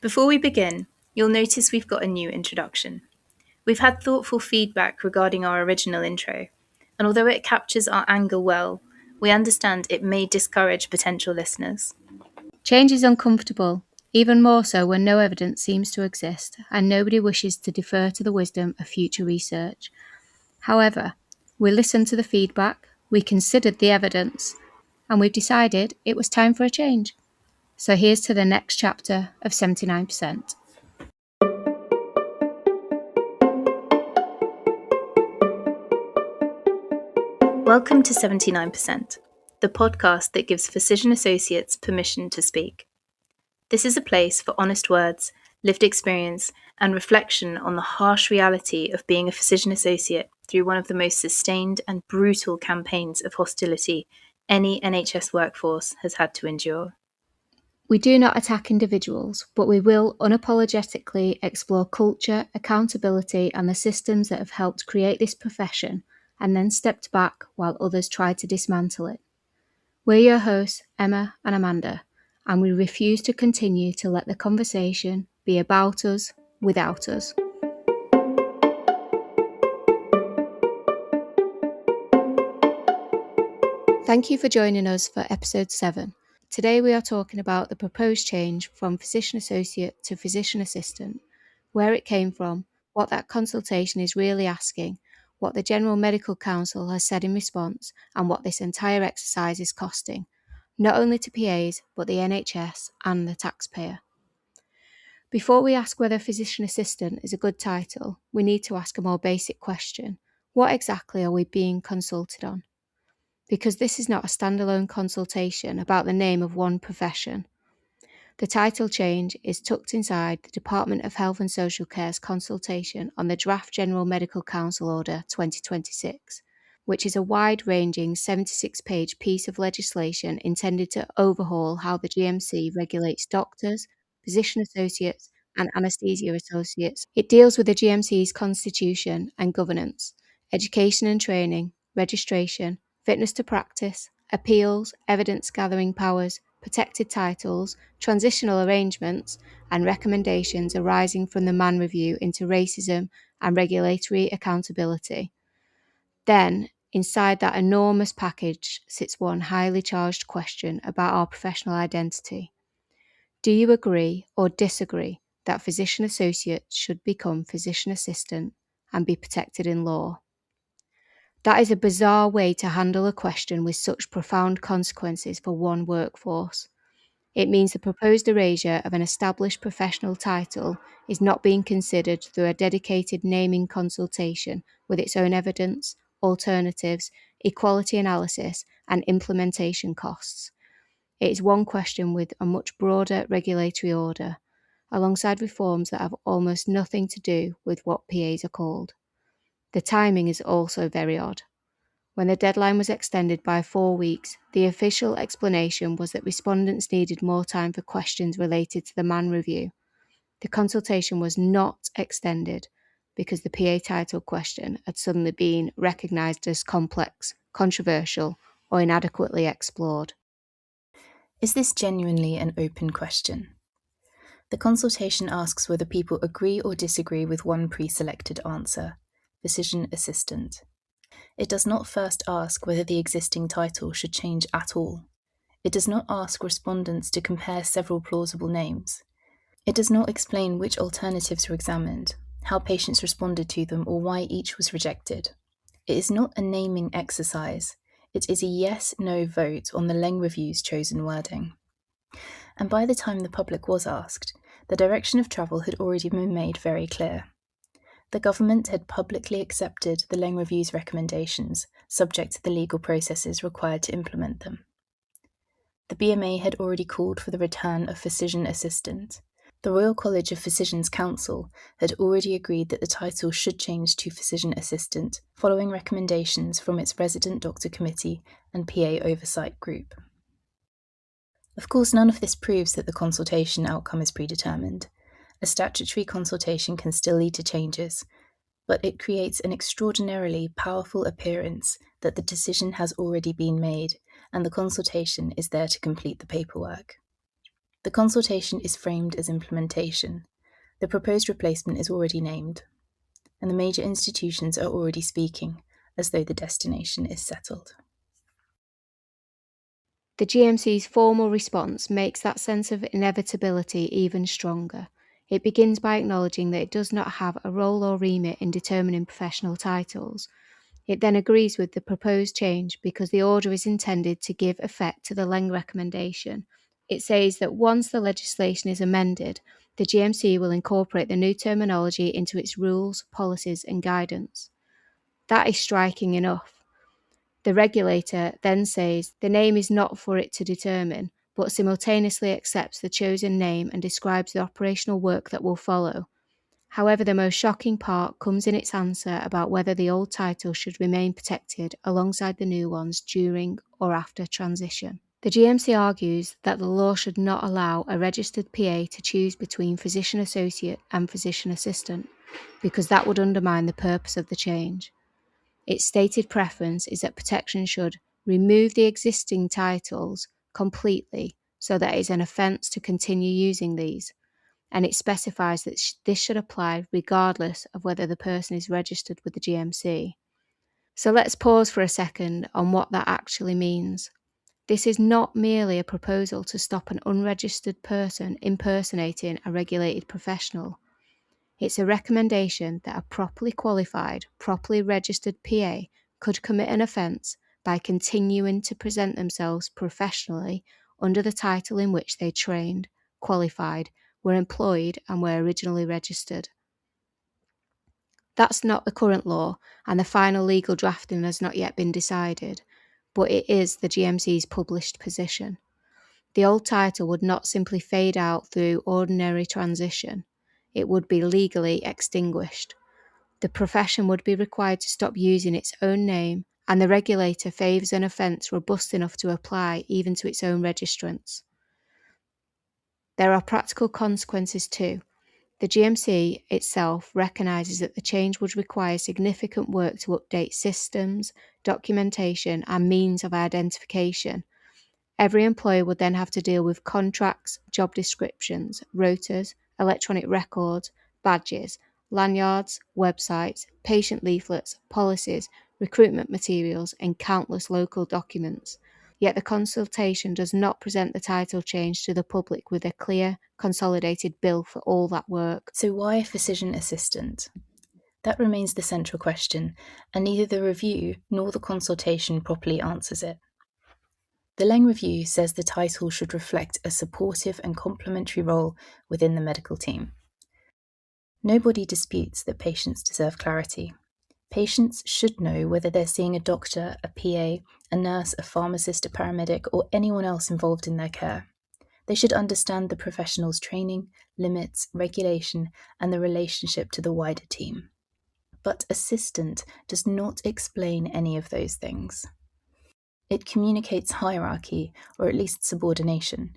Before we begin, you'll notice we've got a new introduction. We've had thoughtful feedback regarding our original intro, and although it captures our anger well, we understand it may discourage potential listeners. Change is uncomfortable, even more so when no evidence seems to exist and nobody wishes to defer to the wisdom of future research. However, we listened to the feedback, we considered the evidence, and we've decided it was time for a change. So here's to the next chapter of 79%. Welcome to 79%, the podcast that gives physician associates permission to speak. This is a place for honest words, lived experience, and reflection on the harsh reality of being a physician associate through one of the most sustained and brutal campaigns of hostility any NHS workforce has had to endure. We do not attack individuals, but we will unapologetically explore culture, accountability, and the systems that have helped create this profession and then stepped back while others tried to dismantle it. We're your hosts, Emma and Amanda, and we refuse to continue to let the conversation be about us without us. Thank you for joining us for episode 7. Today we are talking about the proposed change from physician associate to physician assistant, where it came from, what that consultation is really asking, what the General Medical Council has said in response, and what this entire exercise is costing, not only to PAs, but the NHS and the taxpayer. Before we ask whether physician assistant is a good title, we need to ask a more basic question. What exactly are we being consulted on? Because this is not a standalone consultation about the name of one profession. The title change is tucked inside the Department of Health and Social Care's consultation on the Draft General Medical Council Order 2026, which is a wide-ranging 76-page piece of legislation intended to overhaul how the GMC regulates doctors, physician associates, and anaesthesia associates. It deals with the GMC's constitution and governance, education and training, registration, fitness to practice, appeals, evidence-gathering powers, protected titles, transitional arrangements, and recommendations arising from the Mann Review into racism and regulatory accountability. Then, inside that enormous package sits one highly charged question about our professional identity. Do you agree or disagree that physician associates should become physician assistant and be protected in law? That is a bizarre way to handle a question with such profound consequences for one workforce. It means the proposed erasure of an established professional title is not being considered through a dedicated naming consultation with its own evidence, alternatives, equality analysis, and implementation costs. It is one question with a much broader regulatory order, alongside reforms that have almost nothing to do with what PAs are called. The timing is also very odd. When the deadline was extended by 4 weeks, the official explanation was that respondents needed more time for questions related to the Mann Review. The consultation was not extended because the PA title question had suddenly been recognised as complex, controversial, or inadequately explored. Is this genuinely an open question? The consultation asks whether people agree or disagree with one pre-selected answer, physician assistant. It does not first ask whether the existing title should change at all. It does not ask respondents to compare several plausible names. It does not explain which alternatives were examined, how patients responded to them, or why each was rejected. It is not a naming exercise. It is a yes-no vote on the Leng Review's chosen wording. And by the time the public was asked, the direction of travel had already been made very clear. The government had publicly accepted the Leng Review's recommendations, subject to the legal processes required to implement them. The BMA had already called for the return of physician assistant. The Royal College of Physicians Council had already agreed that the title should change to physician assistant, following recommendations from its resident doctor committee and PA oversight group. Of course, none of this proves that the consultation outcome is predetermined. A statutory consultation can still lead to changes, but it creates an extraordinarily powerful appearance that the decision has already been made and the consultation is there to complete the paperwork. The consultation is framed as implementation. The proposed replacement is already named, and the major institutions are already speaking, as though the destination is settled. The GMC's formal response makes that sense of inevitability even stronger. It begins by acknowledging that it does not have a role or remit in determining professional titles. It then agrees with the proposed change because the order is intended to give effect to the Leng recommendation. It says that once the legislation is amended, the GMC will incorporate the new terminology into its rules, policies, and guidance. That is striking enough. The regulator then says the name is not for it to determine, but simultaneously accepts the chosen name and describes the operational work that will follow. However, the most shocking part comes in its answer about whether the old title should remain protected alongside the new ones during or after transition. The GMC argues that the law should not allow a registered PA to choose between physician associate and physician assistant, because that would undermine the purpose of the change. Its stated preference is that protection should remove the existing titles completely so that it is an offence to continue using these, and it specifies that this should apply regardless of whether the person is registered with the GMC. So let's pause for a second on what that actually means. This is not merely a proposal to stop an unregistered person impersonating a regulated professional. It's a recommendation that a properly qualified, properly registered PA could commit an offence by continuing to present themselves professionally under the title in which they trained, qualified, were employed and were originally registered. That's not the current law, and the final legal drafting has not yet been decided, but it is the GMC's published position. The old title would not simply fade out through ordinary transition. It would be legally extinguished. The profession would be required to stop using its own name, and the regulator favours an offence robust enough to apply even to its own registrants. There are practical consequences too. The GMC itself recognises that the change would require significant work to update systems, documentation, and means of identification. Every employer would then have to deal with contracts, job descriptions, rotas, electronic records, badges, lanyards, websites, patient leaflets, policies, recruitment materials, and countless local documents. Yet the consultation does not present the title change to the public with a clear, consolidated bill for all that work. So why physician assistant? That remains the central question, and neither the review nor the consultation properly answers it. The Leng Review says the title should reflect a supportive and complementary role within the medical team. Nobody disputes that patients deserve clarity. Patients should know whether they're seeing a doctor, a PA, a nurse, a pharmacist, a paramedic, or anyone else involved in their care. They should understand the professional's training, limits, regulation, and the relationship to the wider team. But assistant does not explain any of those things. It communicates hierarchy, or at least subordination.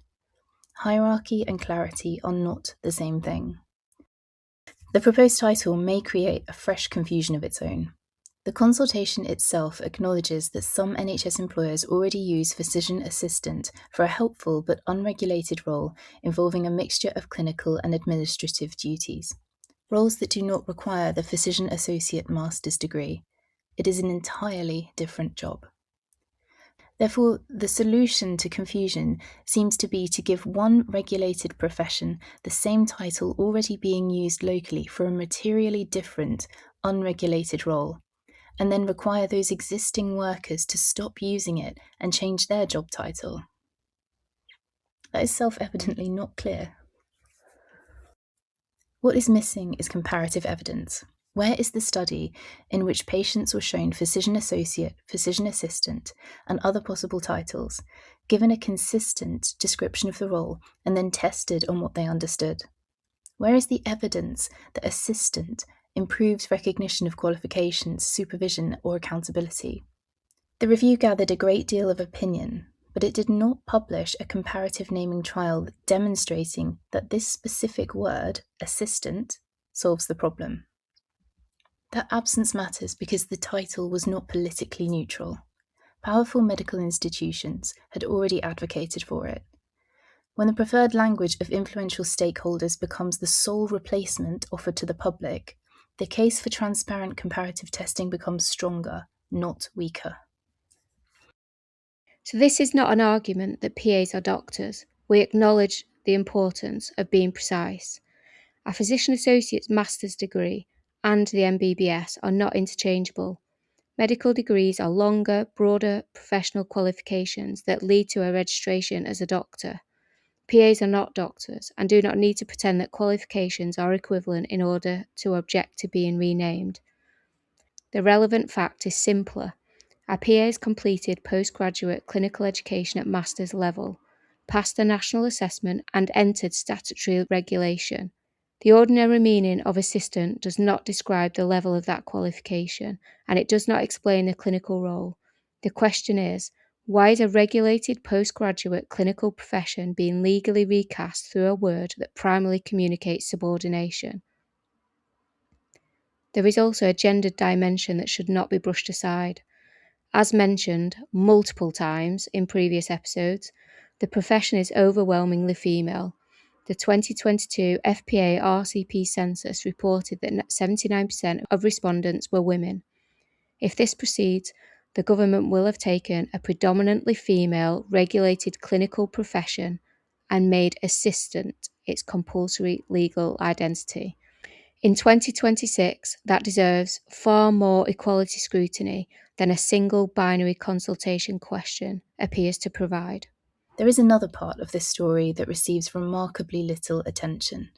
Hierarchy and clarity are not the same thing. The proposed title may create a fresh confusion of its own. The consultation itself acknowledges that some NHS employers already use physician assistant for a helpful but unregulated role involving a mixture of clinical and administrative duties, roles that do not require the physician associate master's degree. It is an entirely different job. Therefore, the solution to confusion seems to be to give one regulated profession the same title already being used locally for a materially different, unregulated role, and then require those existing workers to stop using it and change their job title. That is self-evidently not clear. What is missing is comparative evidence. Where is the study in which patients were shown physician associate, physician assistant, and other possible titles, given a consistent description of the role, and then tested on what they understood? Where is the evidence that assistant improves recognition of qualifications, supervision, or accountability? The review gathered a great deal of opinion, but it did not publish a comparative naming trial demonstrating that this specific word, assistant, solves the problem. That absence matters because the title was not politically neutral. Powerful medical institutions had already advocated for it. When the preferred language of influential stakeholders becomes the sole replacement offered to the public, the case for transparent comparative testing becomes stronger, not weaker. So this is not an argument that PAs are doctors. We acknowledge the importance of being precise. A physician associate's master's degree and the MBBS are not interchangeable. Medical degrees are longer, broader professional qualifications that lead to a registration as a doctor. PAs are not doctors and do not need to pretend that qualifications are equivalent in order to object to being renamed. The relevant fact is simpler. Our PAs completed postgraduate clinical education at master's level, passed the national assessment and entered statutory regulation. The ordinary meaning of assistant does not describe the level of that qualification, and it does not explain the clinical role. The question is, why is a regulated postgraduate clinical profession being legally recast through a word that primarily communicates subordination? There is also a gendered dimension that should not be brushed aside. As mentioned multiple times in previous episodes, the profession is overwhelmingly female. The 2022 FPA RCP census reported that 79% of respondents were women. If this proceeds, the government will have taken a predominantly female regulated clinical profession and made assistant its compulsory legal identity. In 2026, that deserves far more equality scrutiny than a single binary consultation question appears to provide. There is another part of this story that receives remarkably little attention.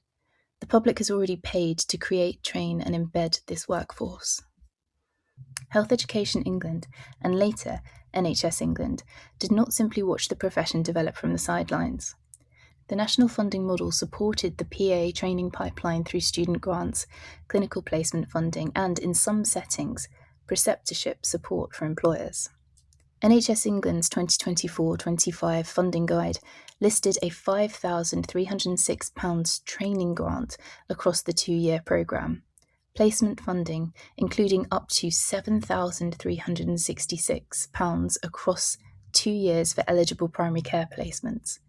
The public has already paid to create, train, and embed this workforce. Health Education England, and later NHS England, did not simply watch the profession develop from the sidelines. The national funding model supported the PA training pipeline through student grants, clinical placement funding, and, in some settings, preceptorship support for employers. NHS England's 2024-25 funding guide listed a £5,306 training grant across the 2-year programme. Placement funding, including up to £7,366 across 2 years for eligible primary care placements,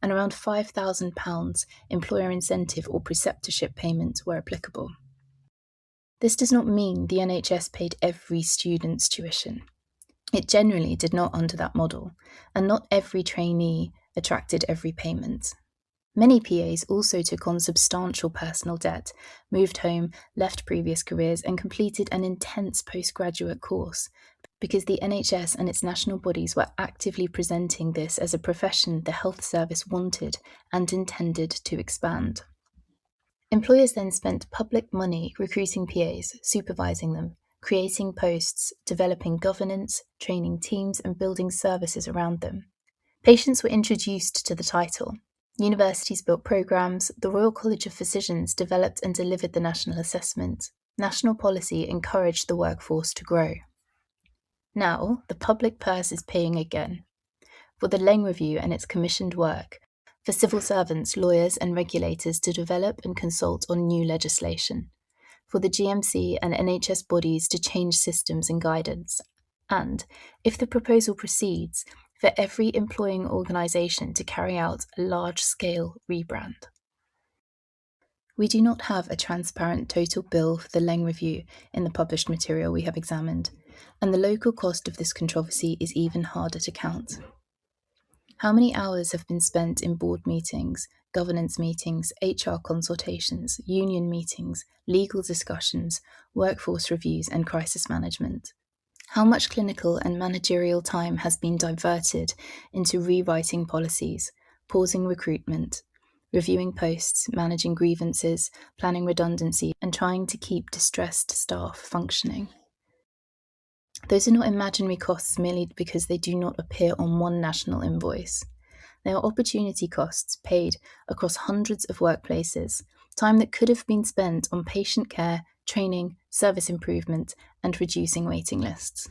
and around £5,000 employer incentive or preceptorship payments were applicable. This does not mean the NHS paid every student's tuition. It generally did not under that model, and not every trainee attracted every payment. Many PAs also took on substantial personal debt, moved home, left previous careers, and completed an intense postgraduate course, because the NHS and its national bodies were actively presenting this as a profession the health service wanted and intended to expand. Employers then spent public money recruiting PAs, supervising them, creating posts, developing governance, training teams, and building services around them. Patients were introduced to the title. Universities built programs, the Royal College of Physicians developed and delivered the national assessment. National policy encouraged the workforce to grow. Now, the public purse is paying again. For the Leng Review and its commissioned work, for civil servants, lawyers, and regulators to develop and consult on new legislation, for the GMC and NHS bodies to change systems and guidance, and, if the proposal proceeds, for every employing organisation to carry out a large-scale rebrand. We do not have a transparent total bill for the Leng Review in the published material we have examined, and the local cost of this controversy is even harder to count. How many hours have been spent in board meetings, governance meetings, HR consultations, union meetings, legal discussions, workforce reviews, and crisis management? How much clinical and managerial time has been diverted into rewriting policies, pausing recruitment, reviewing posts, managing grievances, planning redundancy, and trying to keep distressed staff functioning? Those are not imaginary costs merely because they do not appear on one national invoice. They are opportunity costs paid across hundreds of workplaces, time that could have been spent on patient care, training, service improvement, and reducing waiting lists.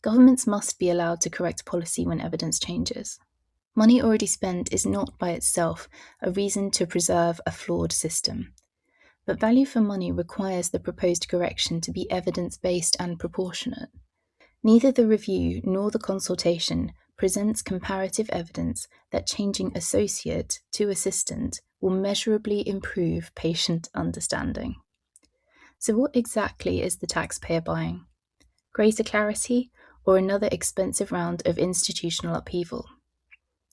Governments must be allowed to correct policy when evidence changes. Money already spent is not by itself a reason to preserve a flawed system. But value for money requires the proposed correction to be evidence-based and proportionate. Neither the review nor the consultation presents comparative evidence that changing associate to assistant will measurably improve patient understanding. So, what exactly is the taxpayer buying? Greater clarity or another expensive round of institutional upheaval?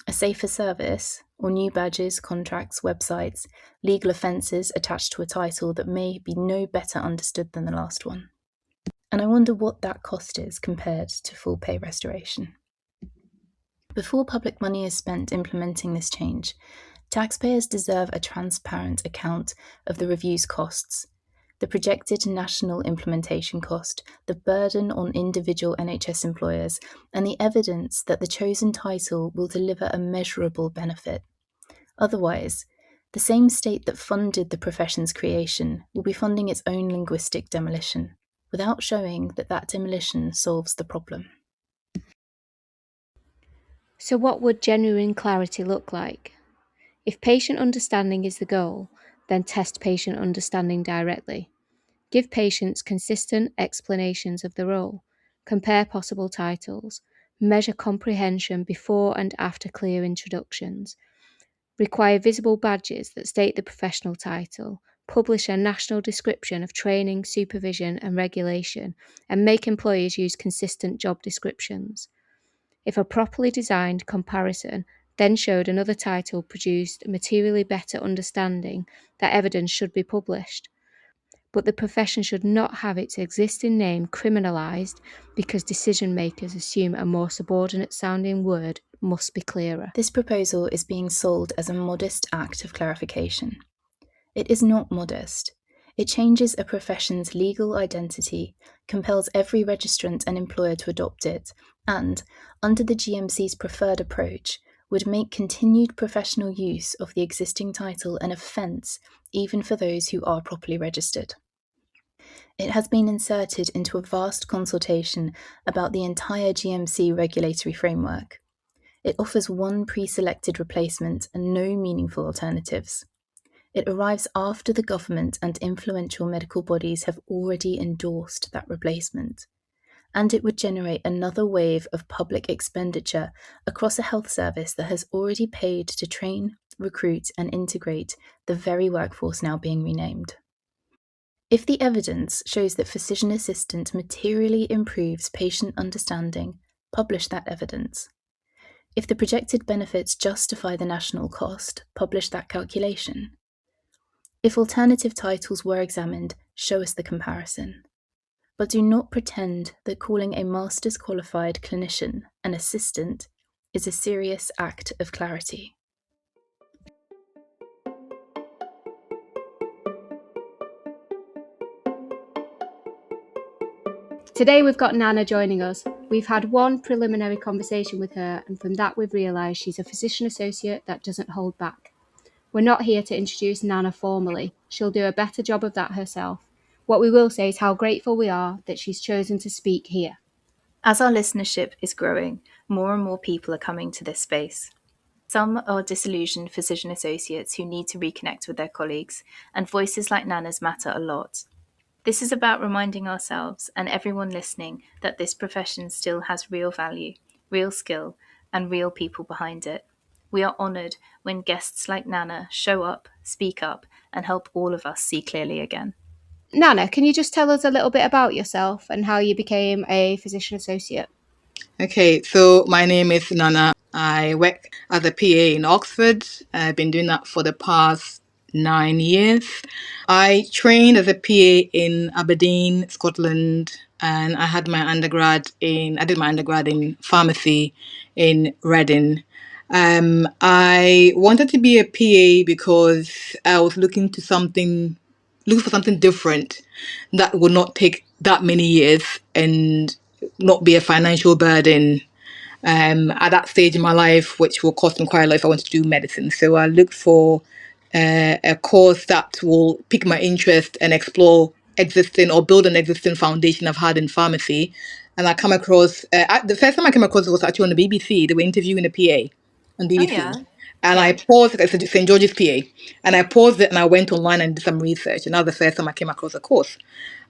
A safer service, or new badges, contracts, websites, legal offences attached to a title that may be no better understood than the last one? And I wonder what that cost is compared to full pay restoration. Before public money is spent implementing this change, taxpayers deserve a transparent account of the review's costs, the projected national implementation cost, the burden on individual NHS employers, and the evidence that the chosen title will deliver a measurable benefit. Otherwise, the same state that funded the profession's creation will be funding its own linguistic demolition, without showing that that demolition solves the problem. So, what would genuine clarity look like? If patient understanding is the goal, then test patient understanding directly. Give patients consistent explanations of the role. Compare possible titles. Measure comprehension before and after clear introductions. Require visible badges that state the professional title. Publish a national description of training, supervision, and regulation, and make employers use consistent job descriptions. If a properly designed comparison then showed another title produced a materially better understanding, that evidence should be published. But the profession should not have its existing name criminalised because decision makers assume a more subordinate sounding word must be clearer. This proposal is being sold as a modest act of clarification. It is not modest. It changes a profession's legal identity, compels every registrant and employer to adopt it, and, under the GMC's preferred approach, would make continued professional use of the existing title an offence even for those who are properly registered. It has been inserted into a vast consultation about the entire GMC regulatory framework. It offers one pre-selected replacement and no meaningful alternatives. It arrives after the government and influential medical bodies have already endorsed that replacement, and it would generate another wave of public expenditure across a health service that has already paid to train, recruit, and integrate the very workforce now being renamed. If the evidence shows that physician assistant materially improves patient understanding, publish that evidence. If the projected benefits justify the national cost, publish that calculation. If alternative titles were examined, show us the comparison. But do not pretend that calling a master's qualified clinician an assistant is a serious act of clarity. Today we've got Nana joining us. We've had one preliminary conversation with her, and from that we've realised she's a physician associate that doesn't hold back. We're not here to introduce Nana formally. She'll do a better job of that herself. What we will say is how grateful we are that she's chosen to speak here. As our listenership is growing, more and more people are coming to this space. Some are disillusioned physician associates who need to reconnect with their colleagues, and voices like Nana's matter a lot. This is about reminding ourselves and everyone listening that this profession still has real value, real skill, and real people behind it. We are honoured when guests like Nana show up, speak up, and help all of us see clearly again. Nana, can you just tell us a little bit about yourself and how you became a physician associate? Okay, so my name is Nana. I work as a PA in Oxford. I've been doing that for the past 9 years. I trained as a PA in Aberdeen, Scotland, and I did my undergrad in pharmacy in Reading. I wanted to be a PA because I was looking for something different that would not take that many years and not be a financial burden at that stage in my life, which will cost me quite a lot if I want to do medicine. So I looked for a course that will pique my interest and explore existing or build an existing foundation I've had in pharmacy. And I come across, the first time I came across it was actually on the BBC. They were interviewing a PA on BBC. And I paused, it's a St. George's PA, and I paused it and I went online and did some research. And that was the first time I came across a course.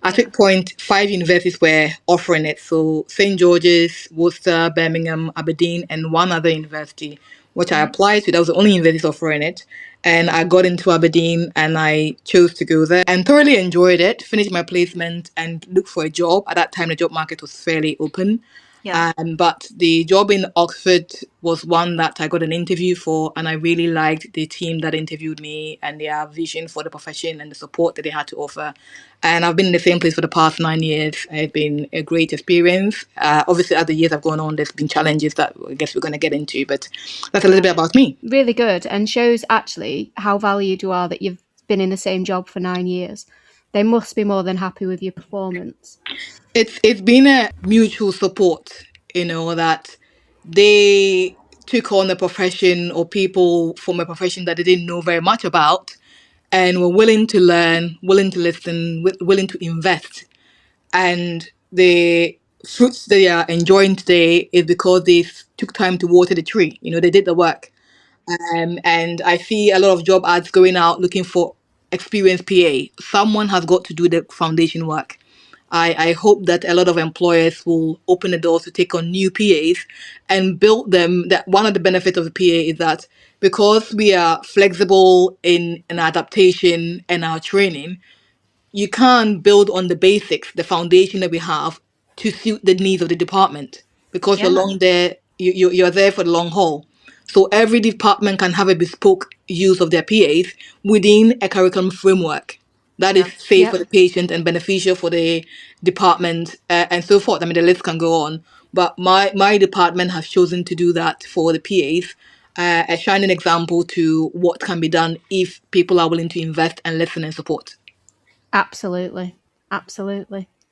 At which point, 5 universities were offering it. So St. George's, Worcester, Birmingham, Aberdeen, and one other university, which I applied to. That was the only university offering it. And I got into Aberdeen and I chose to go there and thoroughly enjoyed it, finished my placement and looked for a job. At that time, the job market was fairly open. But the job in Oxford was one that I got an interview for, and I really liked the team that interviewed me and their vision for the profession and the support that they had to offer. And I've been in the same place for the past 9 years. It's been a great experience. Obviously, as the years have gone on, there's been challenges that I guess we're going to get into, but that's a little bit about me. Really good, and shows actually how valued you are that you've been in the same job for 9 years. They must be more than happy with your performance. It's been a mutual support, that they took on a profession or people from a profession that they didn't know very much about and were willing to learn, willing to listen, willing to invest. And the fruits they are enjoying today is because they took time to water the tree. They did the work. And I see a lot of job ads going out looking for experienced PA. Someone has got to do the foundation work. I hope that a lot of employers will open the doors to take on new PAs and build them. That one of the benefits of the PA is that because we are flexible in an adaptation and our training, you can't build on the basics, the foundation that we have to suit the needs of the department because you're long there, you're there for the long haul. So every department can have a bespoke use of their PAs within a curriculum framework that is safe for the patient and beneficial for the department and so forth. I mean, the list can go on, but my department has chosen to do that for the PAs. A shining example to what can be done if people are willing to invest and listen and support. Absolutely.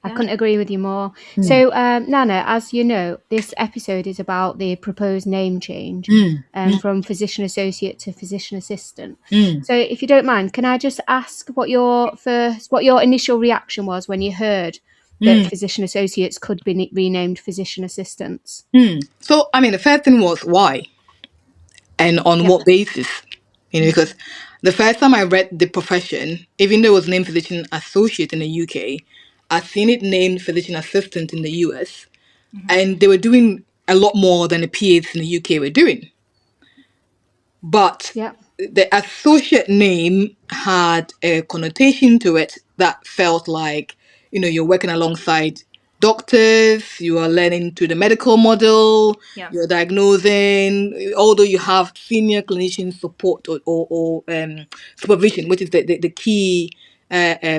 I couldn't agree with you more. So, Nana, as you know, this episode is about the proposed name change from physician associate to physician assistant. So, if you don't mind, can I just ask what your initial reaction was when you heard that physician associates could be renamed physician assistants? So, I mean, the first thing was why and on what basis? Because the first time I read the profession, even though it was named physician associate in the UK, I've seen it named physician assistant in the US, and they were doing a lot more than the PAs in the UK were doing. But the associate name had a connotation to it that felt like, you're working alongside doctors, you are learning to the medical model, you're diagnosing, although you have senior clinician support or supervision, which is the key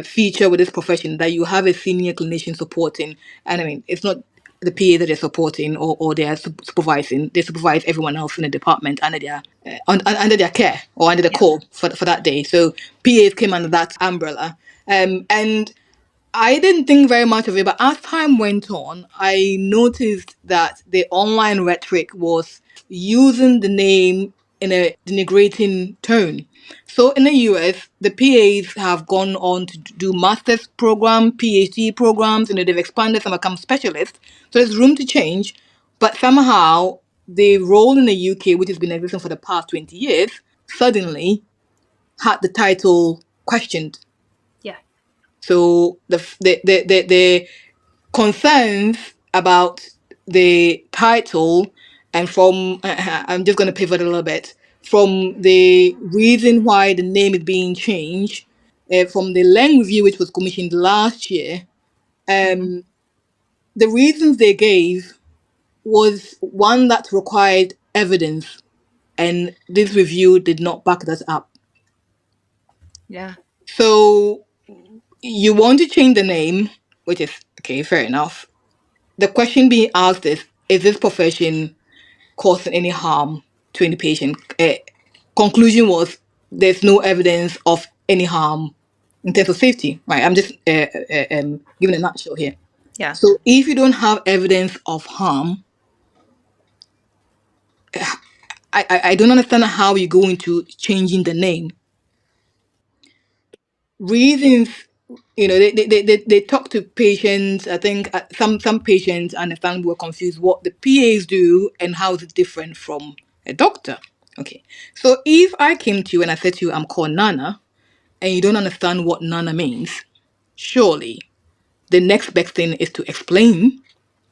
feature with this profession, that you have a senior clinician supporting. And I mean, it's not the PA that they're supporting or they're supervising. They supervise everyone else in the department under their care or under the call for that day. So PAs came under that umbrella. And I didn't think very much of it, but as time went on, I noticed that the online rhetoric was using the name in a denigrating tone. So in the US, the PAs have gone on to do master's program, PhD programs, they've expanded and become specialists. So there's room to change, but somehow the role in the UK, which has been existing for the past 20 years, suddenly had the title questioned. So the concerns about the title and from I'm just going to pivot a little bit from the reason why the name is being changed from the Leng review which was commissioned last year. The reasons they gave was one that required evidence, and this review did not back that up. So you want to change the name, which is okay, fair enough. The question being asked is this profession causing any harm to any patient? Conclusion was there's no evidence of any harm in terms of safety, right? I'm just giving a nutshell here. So if you don't have evidence of harm, I don't understand how you go into changing the name. Reasons, they talk to patients. I think some patients understand, were confused what the PAs do and how is it different from a doctor. Okay. So if I came to you and I said to you, I'm called Nana, and you don't understand what Nana means, surely the next best thing is to explain,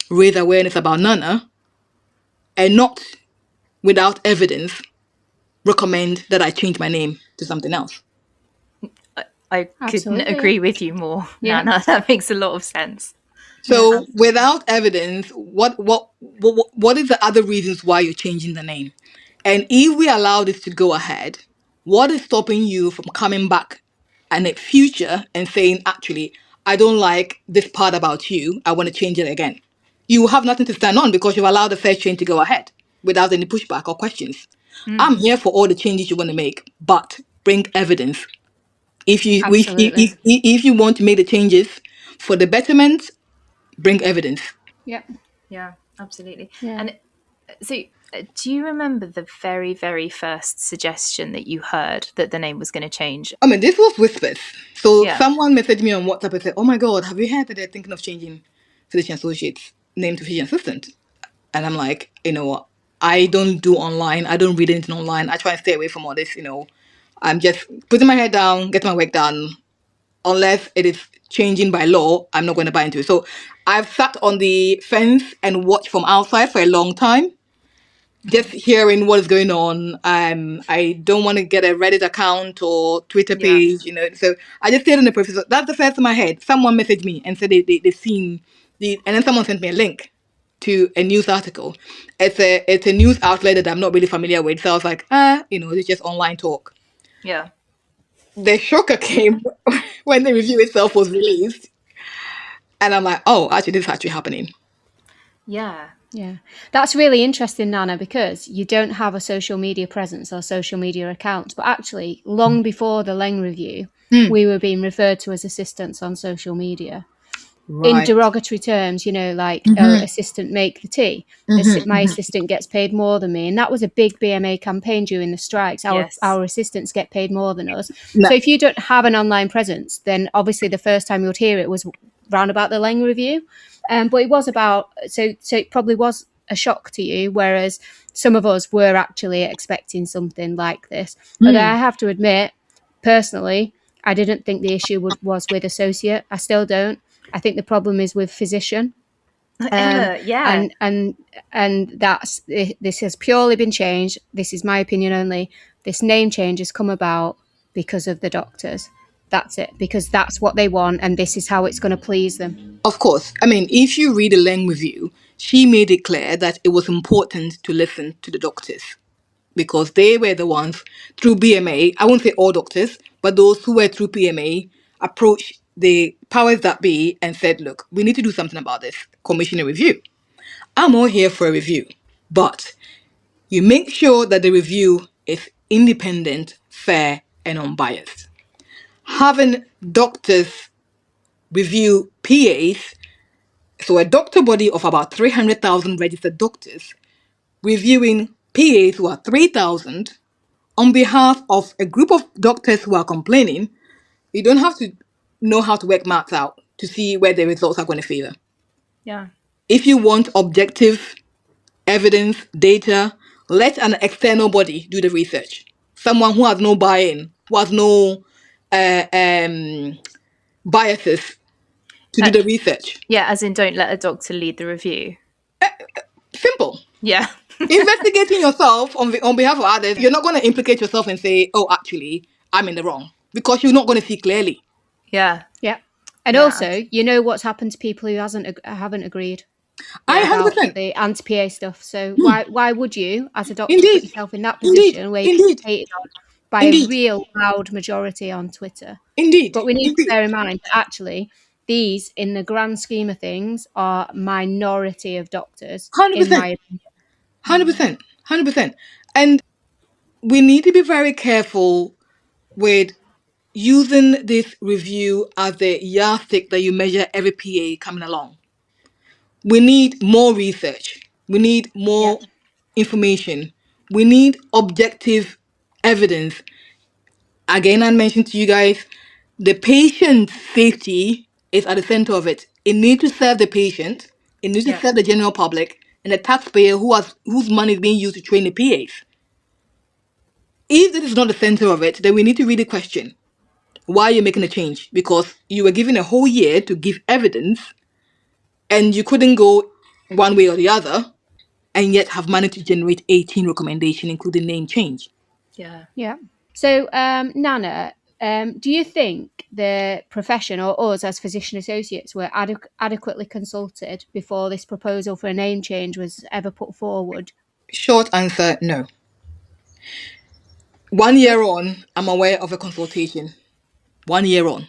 raise awareness about Nana, and not without evidence recommend that I change my name to something else. I couldn't Absolutely. agree with you more, Yeah. Nana. That makes a lot of sense. So without evidence, what is the other reasons why you're changing the name? And if we allow this to go ahead, what is stopping you from coming back in the future and saying, actually, I don't like this part about you, I want to change it again? You have nothing to stand on because you've allowed the first change to go ahead without any pushback or questions. I'm here for all the changes you want to make, but bring evidence. Absolutely. If you want to make the changes for the betterment, bring evidence. Yeah. Yeah, absolutely. Yeah. And so, do you remember the very, very first suggestion that you heard that the name was going to change? I mean, this was whispers. So Yeah. someone messaged me on WhatsApp and said, "Oh my God, have you heard that they're thinking of changing physician associate's name to physician assistant?" And I'm like, you know what? I don't do online. I don't read anything online. I try and stay away from all this. I'm just putting my head down, getting my work done. Unless it is changing by law, I'm not going to buy into it. So I've sat on the fence and watched from outside for a long time, just hearing what is going on. I don't want to get a Reddit account or Twitter Yeah. page. So I just stayed on the professor. That's the first time I heard. Someone messaged me and said they've seen and then someone sent me a link to a news article. It's a news outlet that I'm not really familiar with. So I was like, it's just online talk. Yeah. The shocker came when the review itself was released. And I'm like, oh, actually, this is actually happening. Yeah. Yeah, that's really interesting, Nana, because you don't have a social media presence or social media account. But actually, long before the Leng review, we were being referred to as assistants on social media in Right. derogatory terms, like, assistant make the tea. My assistant gets paid more than me. And that was a big BMA campaign during the strikes. Yes. Our assistants get paid more than us. No. So if you don't have an online presence, then obviously the first time you'd hear it was round about the Leng review. But it was about, so it probably was a shock to you, whereas some of us were actually expecting something like this. But I have to admit, personally, I didn't think the issue was with associate. I still don't. I think the problem is with physician. Yeah. And that's, this has purely been changed. This is my opinion only. This name change has come about because of the doctors. That's it, because that's what they want, and this is how it's going to please them. Of course. I mean, if you read the Leng review, she made it clear that it was important to listen to the doctors because they were the ones through BMA. I won't say all doctors, but those who were through BMA approached the powers that be and said, look, we need to do something about this. Commission a review. I'm all here for a review, but you make sure that the review is independent, fair, and unbiased. Having doctors review PAs, so a doctor body of about 300,000 registered doctors, reviewing PAs who are 3,000 on behalf of a group of doctors who are complaining, you don't have to know how to work maths out to see where the results are going to favor. Yeah. If you want objective evidence, data, let an external body do the research. Someone who has no buy-in, who has no biases to do the research. Yeah, as in don't let a doctor lead the review. Simple. Yeah. Investigating yourself on behalf of others, you're not going to implicate yourself and say, oh, actually, I'm in the wrong. Because you're not going to see clearly. Yeah. Yeah. And Yeah. also, what's happened to people who haven't agreed I about 100%. the anti-PA stuff. So why would you, as a doctor, Indeed. put yourself in that position where you're Indeed. hated on by a Indeed. real loud majority on Twitter? Indeed. But we need Indeed. to bear in mind that actually these, in the grand scheme of things, are minority of doctors, in my 100%. opinion. 100%. 100%. And we need to be very careful with using this review as the yardstick that you measure every PA coming along. We need more research. We need more information. We need objective evidence. Again, I mentioned to you guys, the patient's safety is at the center of it. It needs to serve the patient. It needs to serve the general public and the taxpayer whose money is being used to train the PAs. if this is not the center of it, then we need to really question why you're making a change, because you were given a whole year to give evidence and you couldn't go one way or the other, and yet have managed to generate 18 recommendations, including name change. Yeah. Yeah. So, Nana, do you think the profession or us as physician associates were adequately consulted before this proposal for a name change was ever put forward? Short answer, no. 1 year on, I'm aware of a consultation. 1 year on.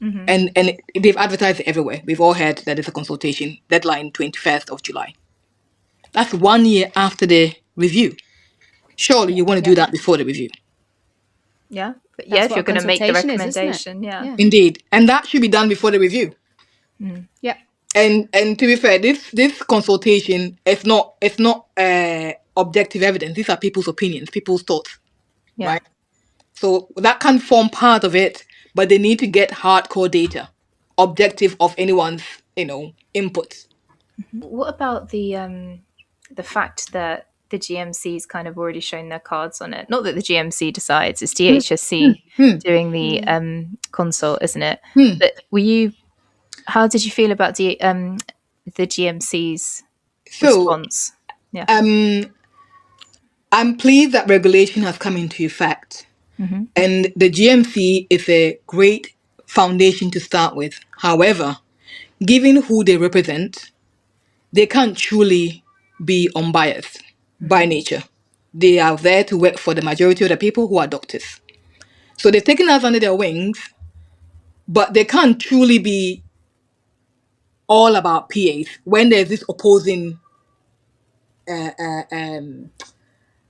And they've advertised it everywhere. We've all heard that there's a consultation deadline 21st of July. That's 1 year after the review. Surely you want to do that before the review. Yeah. But That's if what you're a going to make the consultation is, isn't it? recommendation, yeah. Indeed. And that should be done before the review. Yeah. And to be fair, this consultation is not objective evidence. These are people's opinions, people's thoughts, Yeah. right? So that can form part of it, but they need to get hardcore data, objective of anyone's input. What about the fact that the GMC's kind of already shown their cards on it? Not that the GMC decides; it's DHSC doing the consult, isn't it? But how did you feel about the GMC's response? Yeah. I'm pleased that regulation has come into effect, and the GMC is a great foundation to start with. However, given who they represent, they can't truly be unbiased by nature. They are there to work for the majority of the people who are doctors. So they've taken us under their wings, but they can't truly be all about PAs when there's this opposing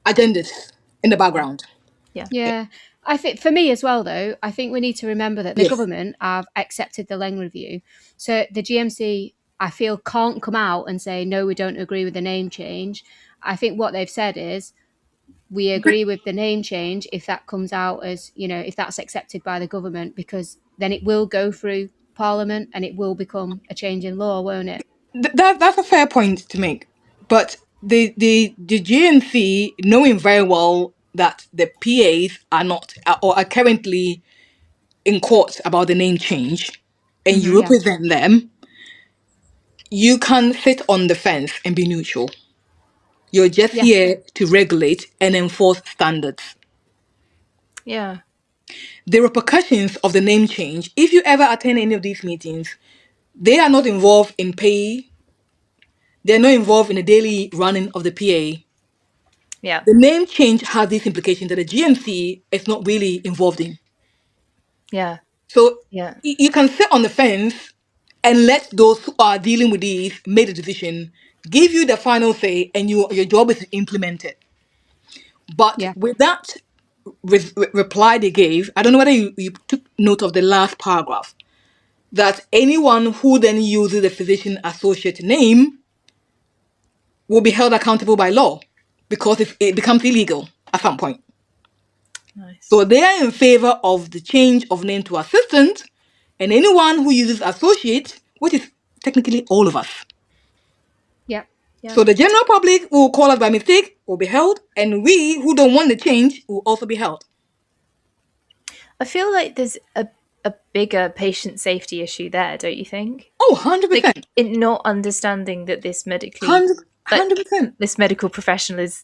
agendas in the background. Yeah. I think for me as well, though, I think we need to remember that the Yes. government have accepted the Leng review. So the GMC, I feel, can't come out and say, no, we don't agree with the name change. I think what they've said is, we agree with the name change if that comes out as, if that's accepted by the government, because then it will go through Parliament and it will become a change in law, won't it? That's a fair point to make. But the GNC, knowing very well that the PAs are not or are currently in court about the name change, and you represent them, you can sit on the fence and be neutral. You're just here to regulate and enforce standards. Yeah. The repercussions of the name change, if you ever attend any of these meetings, they are not involved in pay. They're not involved in the daily running of the PA. Yeah. The name change has this implication that the GMC is not really involved in. Yeah. So Yeah. you can sit on the fence and let those who are dealing with these make the decision, give you the final say, and your job is to implement it. But with that reply they gave, I don't know whether you took note of the last paragraph, that anyone who then uses the physician associate name will be held accountable by law because it becomes illegal at some point. Nice. So they are in favor of the change of name to assistant, and anyone who uses associate, which is technically all of us. Yeah. So the general public will call us by mistake, will be held, and we who don't want the change will also be held. I feel like there's a bigger patient safety issue there, don't you think? Oh, 100%. Like, in not understanding that this 100%. this medical professional is,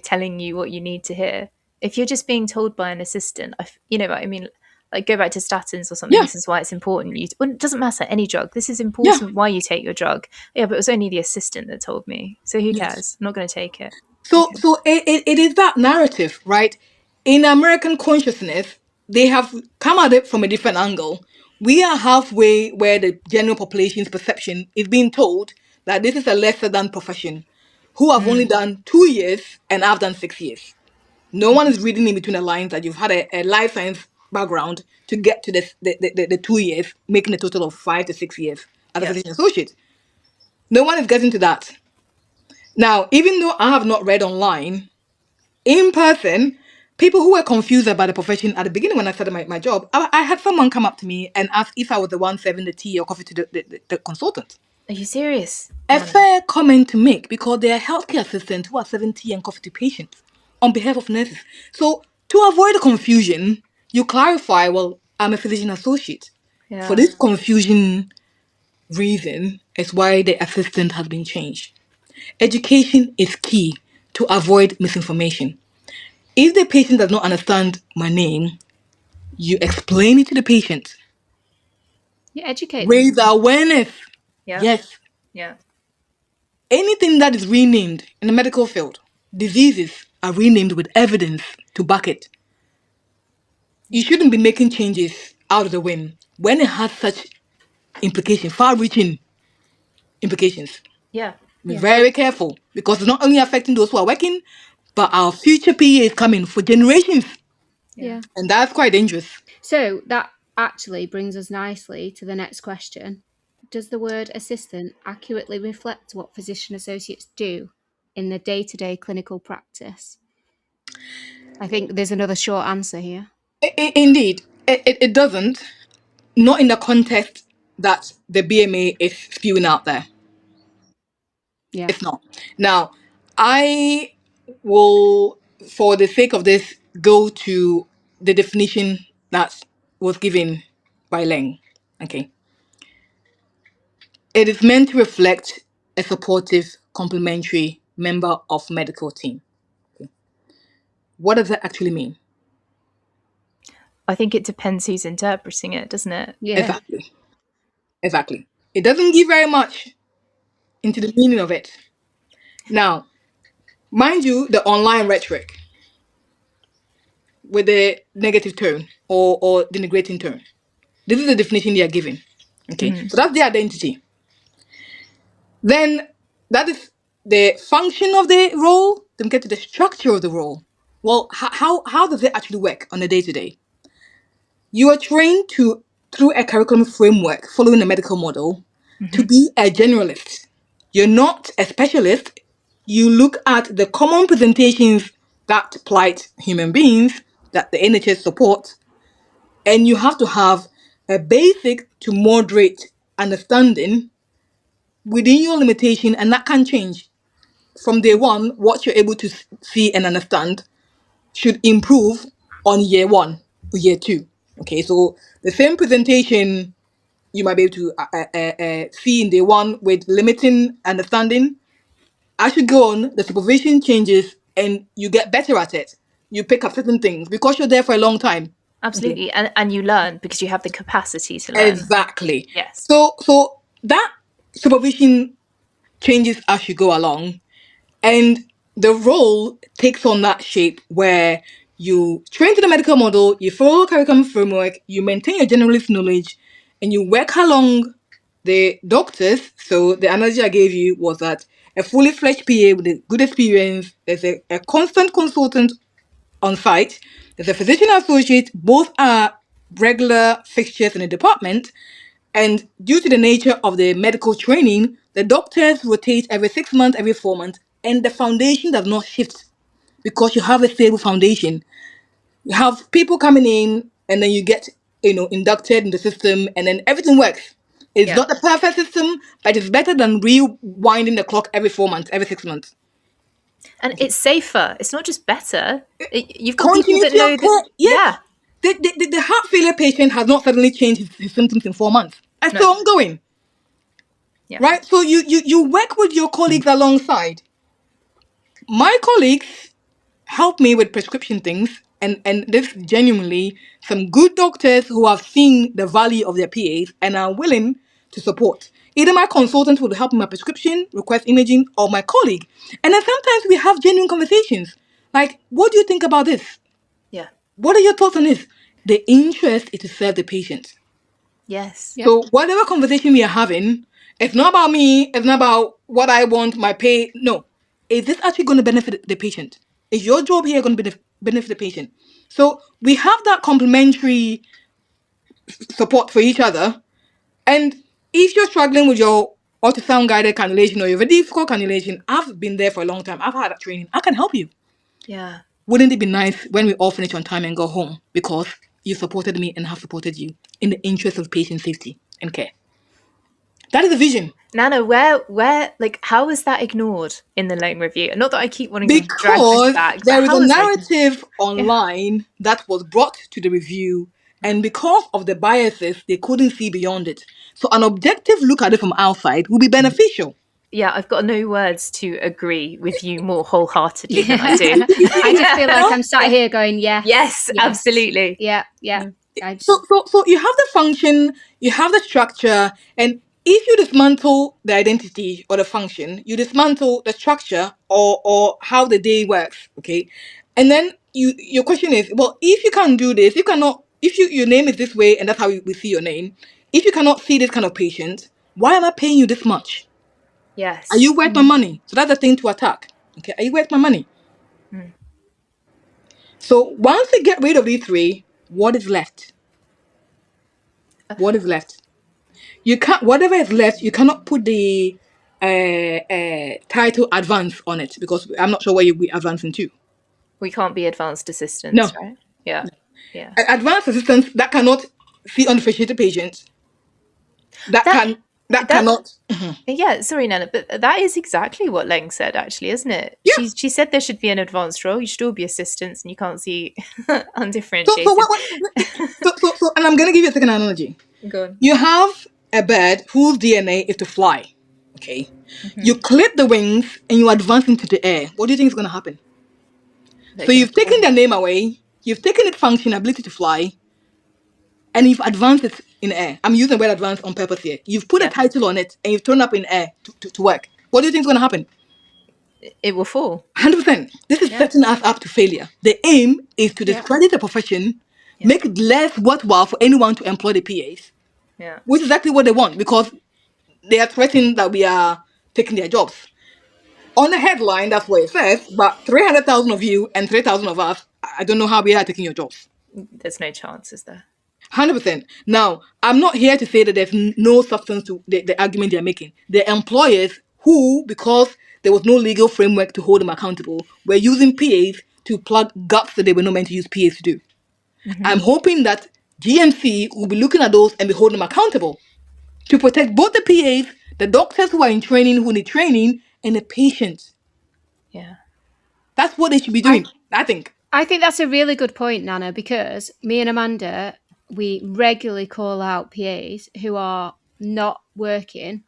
telling you what you need to hear. If you're just being told by an assistant, you know what I mean? Like, go back to statins or something. Yeah. This is why it's important. It doesn't matter, any drug. This is important why you take your drug. Yeah, but it was only the assistant that told me. So who cares? I'm not going to take it. So it is that narrative, right? In American consciousness, they have come at it from a different angle. We are halfway where the general population's perception is being told that this is a lesser than profession who have only done 2 years and I've done 6 years. No one is reading in between the lines that you've had a life science background to get to the 2 years, making a total of 5 to 6 years as a physician associate. No one is getting to that. Now, even though I have not read online, in person, people who were confused about the profession at the beginning when I started my job, I had someone come up to me and ask if I was the one serving the tea or coffee to the consultant. Are you serious? A fair comment to make, because there are healthcare assistants who are serving tea and coffee to patients on behalf of nurses. So To avoid the confusion, you clarify, well, I'm a physician associate. Yeah. For this confusion reason is why the assistant has been changed. Education is key to avoid misinformation. If the patient does not understand my name, you explain it to the patient. You educate them. Raise awareness. Yeah. Yes. Yeah. Anything that is renamed in the medical field, diseases are renamed with evidence to back it. You shouldn't be making changes out of the wind when it has such implications, far-reaching implications. Yeah. Be very careful, because it's not only affecting those who are working, but our future PA is coming for generations, Yeah. and that's quite dangerous. So that actually brings us nicely to the next question. Does the word assistant accurately reflect what physician associates do in the day-to-day clinical practice? I think there's another short answer here. Indeed, it doesn't. Not in the context that the BMA is spewing out there. Yeah. It's not. Now, I will, for the sake of this, go to the definition that was given by Leng. Okay. It is meant to reflect a supportive, complementary member of medical team. Okay. What does that actually mean? I think it depends who's interpreting it, doesn't it? Yeah. Exactly. Exactly. It doesn't give very much into the meaning of it. Now, mind you, the online rhetoric with the negative tone or denigrating tone. This is the definition they are giving. Okay, so that's the identity. Then that is the function of the role. Then get to the structure of the role. Well, how does it actually work on a day-to-day? You are trained to, through a curriculum framework, following a medical model, to be a generalist. You're not a specialist. You look at the common presentations that plight human beings that the NHS support, and you have to have a basic to moderate understanding within your limitation, and that can change from day one. What you're able to see and understand should improve on year one or year two. Okay, so the same presentation you might be able to see in day one with limiting understanding. As you go on, the supervision changes and you get better at it. You pick up certain things because you're there for a long time. Absolutely. And you learn because you have the capacity to learn. Exactly. Yes. So that supervision changes as you go along, and the role takes on that shape where you train to the medical model, you follow curriculum framework, you maintain your generalist knowledge, and you work along the doctors. So the analogy I gave you was that a fully fledged PA with a good experience, there's a constant consultant on site, there's a physician associate, both are regular fixtures in the department. And due to the nature of the medical training, the doctors rotate every 6 months, every 4 months, and the foundation does not shift because you have a stable foundation. You have people coming in, and then you get, inducted in the system, and then everything works. It's not the perfect system, but it's better than rewinding the clock every 4 months, every 6 months. And it's safer. It's not just better. You've got people that Continuity know of care. that. Yes. The heart failure patient has not suddenly changed his symptoms in 4 months. It's still ongoing. Yeah. Right? So you work with your colleagues alongside. My colleagues help me with prescription things, and there's genuinely some good doctors who have seen the value of their PAs and are willing to support. Either my consultant will help me with my prescription, request imaging, or my colleague. And then sometimes we have genuine conversations. Like, what do you think about this? Yeah. What are your thoughts on this? The interest is to serve the patient. Yes. Yeah. So whatever conversation we are having, it's not about me, it's not about what I want, my pay. No. Is this actually going to benefit the patient? Is your job here going to benefit the patient? So we have that complementary support for each other. And if you're struggling with your ultrasound guided cannulation or your very difficult cannulation, I've been there for a long time. I've had that training. I can help you. Yeah. Wouldn't it be nice when we all finish on time and go home because you supported me and have supported you in the interest of patient safety and care? That is the vision. Nana, where, like, how was that ignored in the loan review? Not that I keep wanting to drag this Because back, but there is how a was that? narrative online that was brought to the review, and because of the biases, they couldn't see beyond it. So an objective look at it from outside will be beneficial. Yeah, I've got no words to agree with you more wholeheartedly than I do. I just feel like I'm sat here going, Yes, absolutely. Yeah. So you have the function, you have the structure, and if you dismantle the identity or the function, you dismantle the structure or how the day works, okay? And then your question is, well, if you can't do this, you cannot, if your name is this way and that's how we see your name, if you cannot see this kind of patient, why am I paying you this much? Yes. Are you worth my money? So that's the thing to attack. Okay, are you worth my money? So once you get rid of these three, what is left? What is left? You can't, whatever is left, you cannot put the title advance on it because I'm not sure where we advancing to. We can't be advanced assistants, No. right? Yeah. Advanced assistants that cannot see undifferentiated patients. That cannot. Yeah, sorry, Nana, but that is exactly what Leng said, actually, isn't it? Yeah. She said there should be an advanced role. You should all be assistants, and you can't see undifferentiated. So, and I'm gonna give you a second analogy. Go on. You have a bird whose DNA is to fly. Okay. You clip the wings and you advance into the air. What do you think is gonna happen? So you've taken their name away. You've taken its function, ability to fly, and you've advanced it in air. I'm using the word advanced on purpose here. You've put a title on it and you've thrown up in air to work. What do you think is going to happen? It will fall. 100%. This is setting us up to failure. The aim is to discredit the profession, make it less worthwhile for anyone to employ the PAs, which is exactly what they want because they are threatening that we are taking their jobs. On the headline, that's what it says, but 300,000 of you and 3,000 of us, I don't know how we are taking your jobs. There's no chance, is there? 100%. Now, I'm not here to say that there's no substance to the argument they're making. The employers who, because there was no legal framework to hold them accountable, were using PAs to plug gaps that they were not meant to use PAs to do. I'm hoping that GMC will be looking at those and be holding them accountable to protect both the PAs, the doctors who are in training, who need training, and the patients. Yeah. That's what they should be doing, I think. I think that's a really good point, Nana, because me and Amanda, we regularly call out PAs who are not working,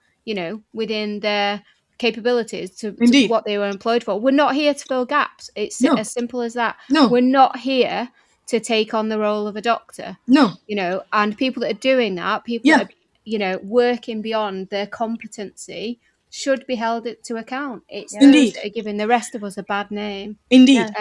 within their capabilities to what they were employed for. We're not here to fill gaps. It's as simple as that. No. We're not here to take on the role of a doctor. No. And people that are doing that, people that are, working beyond their competency should be held to account. It's those that are giving the rest of us a bad name. Indeed.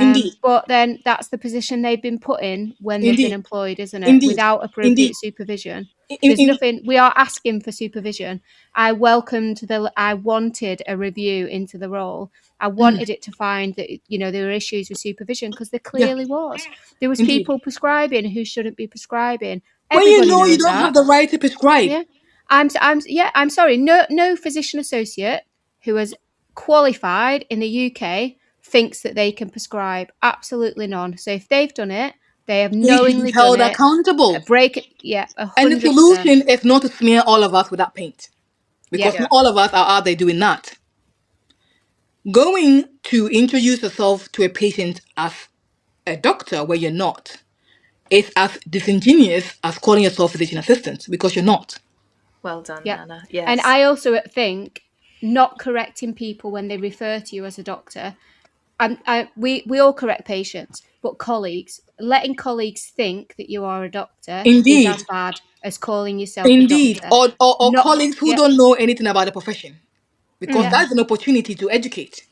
But then that's the position they've been put in when they've been employed, isn't it? Without appropriate supervision. There's nothing. We are asking for supervision. I wanted a review into the role. I wanted it to find that there were issues with supervision because there clearly was. There was people prescribing who shouldn't be prescribing. When you know you don't have the right to prescribe. Yeah. I'm sorry. No physician associate who is qualified in the UK thinks that they can prescribe. Absolutely none. So if they've done it, they have knowingly held done accountable. It. Break it. Yeah. 100%. And the solution is not to smear all of us with that paint, because not all of us are out there doing that. Going to introduce yourself to a patient as a doctor where you're not is as disingenuous as calling yourself physician assistant, because you're not. Well done, Nana. Yes. And I also think not correcting people when they refer to you as a doctor. We all correct patients, but letting colleagues think that you are a doctor is as bad as calling yourself a doctor. Or colleagues who don't know anything about the profession, because that's an opportunity to educate.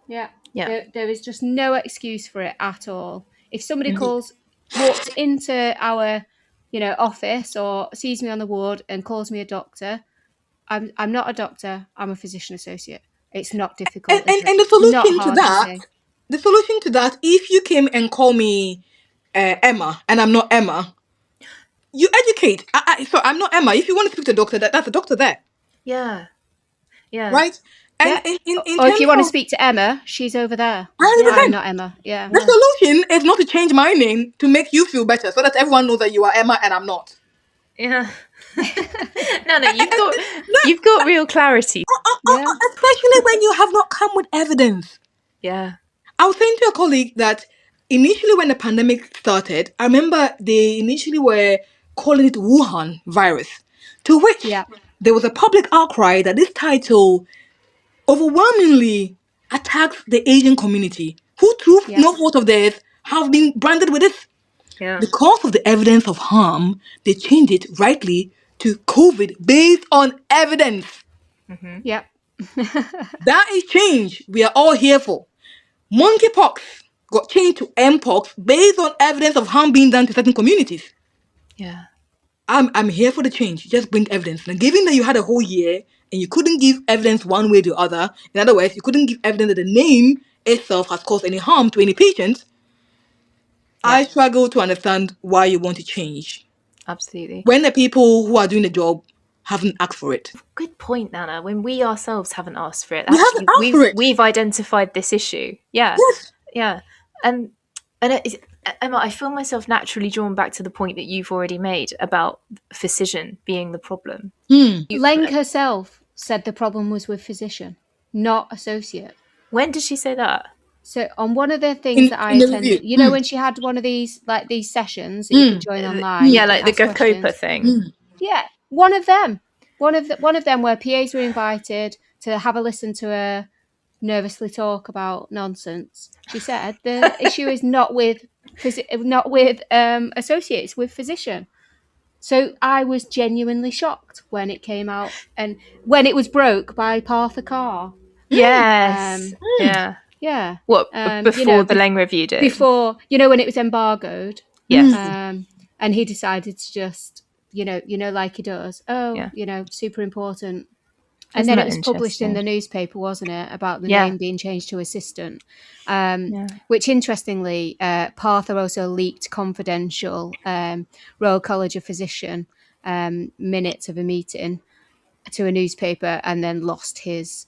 Yeah. There is just no excuse for it at all. If somebody walks into our office or sees me on the ward and calls me a doctor, I'm not a doctor. I'm a physician associate. It's not difficult. And the solution to that, if you came and call me Emma and I'm not Emma, you educate. So I'm not Emma. If you want to speak to a doctor, that's a doctor there. Yeah. Right. And or if you want to speak to Emma, she's over there. I'm not Emma. Yeah. The solution is not to change my name to make you feel better, so that everyone knows that you are Emma and I'm not. Yeah. No, you've got real clarity. Yeah. Especially when you have not come with evidence. Yeah. I was saying to a colleague that initially when the pandemic started, I remember they initially were calling it Wuhan virus, to which Yeah. there was a public outcry that this title overwhelmingly attacks the Asian community, who through Yeah. no fault of theirs have been branded with this. Yeah. Because of the evidence of harm, they changed it rightly to COVID based on evidence. Yeah. That is change we are all here for. Monkeypox got changed to Mpox based on evidence of harm being done to certain communities. Yeah. I'm here for the change. Just bring evidence. And given that you had a whole year and you couldn't give evidence one way or the other, in other words, you couldn't give evidence that the name itself has caused any harm to any patient, I struggle to understand why you want to change Absolutely. when the people who are doing the job haven't asked for it. Good point, Nana. When we ourselves haven't asked for it, We haven't actually, asked for it. we've identified this issue. Yeah, Yes. yeah, and Emma, I feel myself naturally drawn back to the point that you've already made about physician being the problem. Leng herself said the problem was with physician, not associate. When did she say that? So on one of the things that I in the attended, review. you know, when she had one of these these sessions that you could join online, Yeah, you like could the ask Gacopa questions. thing. Yeah, one of them where PAs were invited to have a listen to her nervously talk about nonsense. She said the issue is not with associates, with physician. So I was genuinely shocked when it came out and when it was broke by Partha Carr. Yes. Yeah. Yeah. What before the Leng review did? Before, when it was embargoed. Yes. And he decided to just, like he does. Oh, Yeah. Super important. And Isn't then it that was published in the interesting? newspaper, wasn't it, about the Yeah. name being changed to assistant. Which, interestingly, Partha also leaked confidential Royal College of Physician minutes of a meeting to a newspaper, and then lost his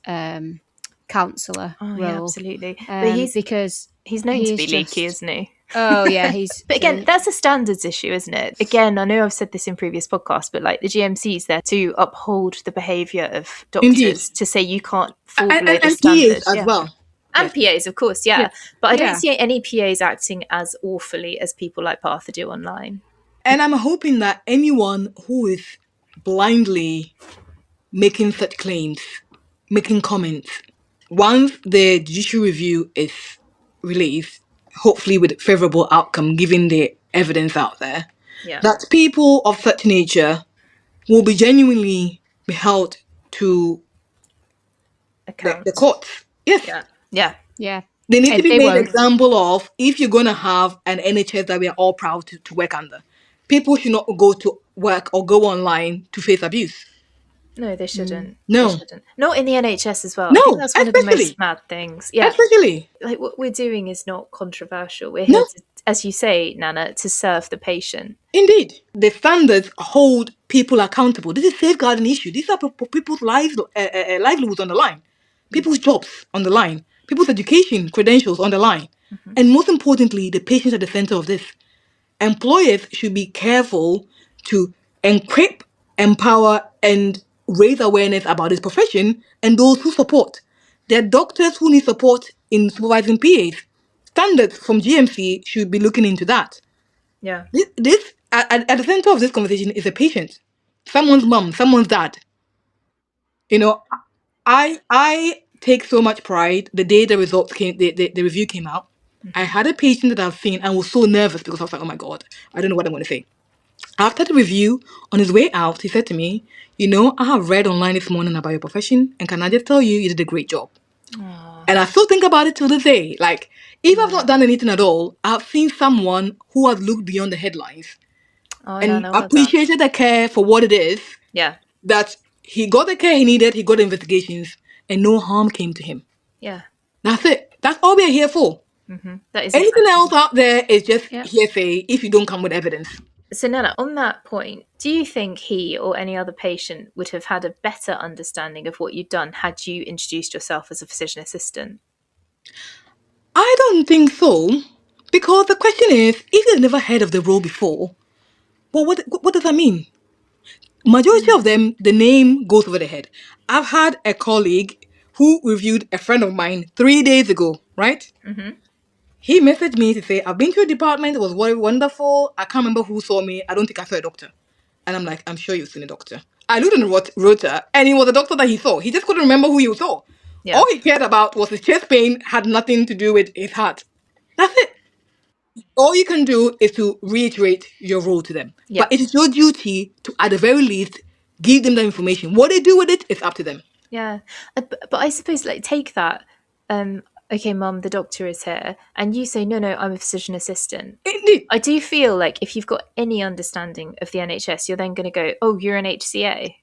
counsellor role. Yeah, absolutely. But because he's known to be leaky, isn't he? Oh yeah, he's. But again, that's a standards issue, isn't it? Again, I know I've said this in previous podcasts, but like the GMC's there to uphold the behaviour of doctors. Indeed. To say you can't fall below the and standard. PAs as well. And PAs, of course, yeah. Yes. But I don't see any PAs acting as awfully as people like Partha do online. And I'm hoping that anyone who is blindly making such claims, making comments, once the judicial review is released, hopefully with favourable outcome given the evidence out there, that people of such nature will be genuinely be held to account. The courts. Yes. Yeah. They need to be made won't. example of if you're going to have an NHS that we are all proud to work under. People should not go to work or go online to face abuse. No, they shouldn't. No. They shouldn't. Not in the NHS as well. No, I think that's one of the especially. most mad things. Yeah. Especially. Like what we're doing is not controversial. We're here, to, as you say, Nana, to serve the patient. Indeed. The standards hold people accountable. This is a safeguarding issue. These are people's lives, livelihoods on the line. People's jobs on the line. People's education credentials on the line. And most importantly, the patients at the center of this. Employers should be careful to equip, empower, and raise awareness about this profession and those who support. There are doctors who need support in supervising PAs. Standards from GMC should be looking into that. Yeah. This at the center of this conversation is a patient, someone's mom, someone's dad. I take so much pride the day the results came, the review came out. I had a patient that I've seen and was so nervous because I was like, oh my God, I don't know what I'm going to say. After the review, on his way out, he said to me, I have read online this morning about your profession, and can I just tell you, you did a great job. Aww. And I still think about it till this day. Like, if I've not done anything at all, I've seen someone who has looked beyond the headlines and appreciated the care for what it is. Yeah. That he got the care he needed, he got the investigations, and no harm came to him. Yeah. That's it. That's all we are here for. That is anything else out there is just hearsay if you don't come with evidence. So Nana, on that point, do you think he or any other patient would have had a better understanding of what you'd done had you introduced yourself as a physician assistant? I don't think so, because the question is, if you've never heard of the role before, well, what does that mean? Majority of them, the name goes over the head. I've had a colleague who reviewed a friend of mine 3 days ago, right? Mm-hmm. He messaged me to say, I've been to your department. It was very wonderful. I can't remember who saw me. I don't think I saw a doctor. And I'm like, I'm sure you've seen a doctor. I looked on the rota, and it was a doctor that he saw. He just couldn't remember who he saw. Yeah. All he cared about was his chest pain, had nothing to do with his heart. That's it. All you can do is to reiterate your role to them. Yeah. But it is your duty to, at the very least, give them the information. What they do with it is up to them. Yeah. But I suppose, like, take that. Okay, Mum, the doctor is here. And you say, no, I'm a physician assistant. Indeed. I do feel like if you've got any understanding of the NHS, you're then going to go, oh, you're an HCA.